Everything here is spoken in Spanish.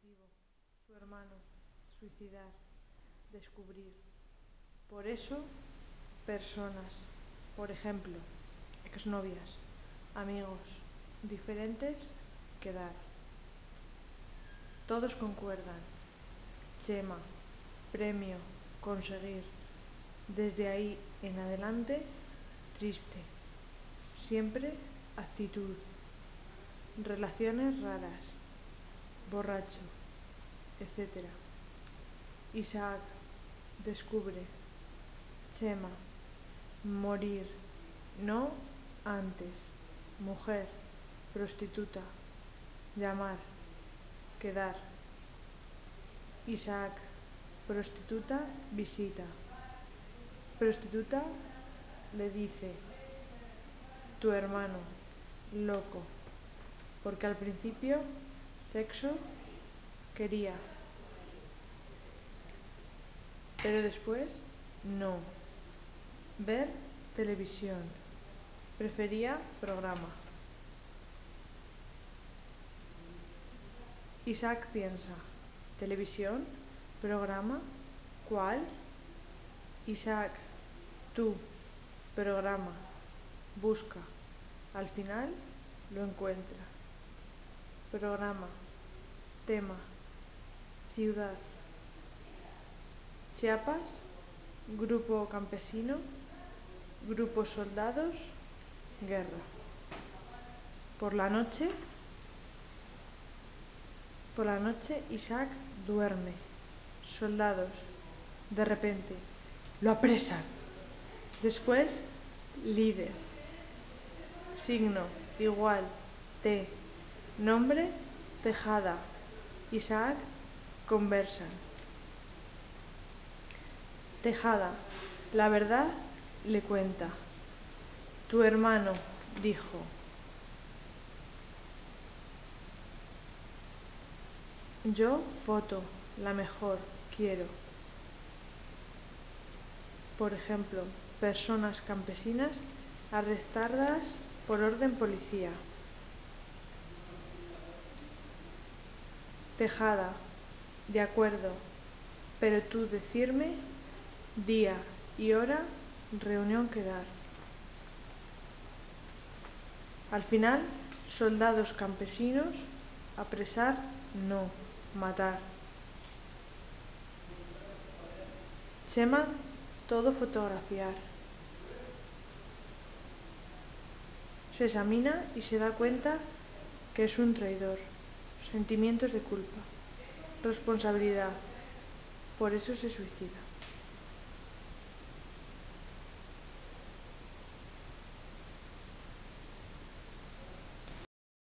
objetivo, su hermano, suicidar, descubrir. Por eso, personas, por ejemplo, exnovias, amigos, diferentes, quedar. Todos concuerdan. Chema, premio, conseguir. Desde ahí en adelante, triste. Siempre actitud. Relaciones raras. Borracho, etc. Isaac, descubre. Chema, morir. No antes. Mujer, prostituta. Llamar, quedar. Isaac, prostituta, visita. Prostituta le dice, tu hermano, loco, porque al principio, sexo, quería, pero después, no. Ver televisión, prefería programa. Isaac piensa, televisión, programa, ¿cuál? Isaac, tú, programa, busca, al final lo encuentra. Programa, tema, ciudad. Chiapas, grupo campesino, grupo soldados, guerra. Por la noche Isaac duerme. Soldados, de repente, lo apresan. Después, líder. Signo, igual, T. Nombre, Tejada. Isaac, conversan. Tejada, la verdad, le cuenta. Tu hermano, dijo. Yo, foto, la mejor, quiero. Por ejemplo, personas campesinas arrestadas por orden policía. Tejada, de acuerdo, pero tú decirme día y hora, reunión quedar. Al final, soldados campesinos, apresar, no, matar. Chema, todo fotografiar. Se examina y se da cuenta que es un traidor. Sentimientos de culpa. Responsabilidad. Por eso se suicida.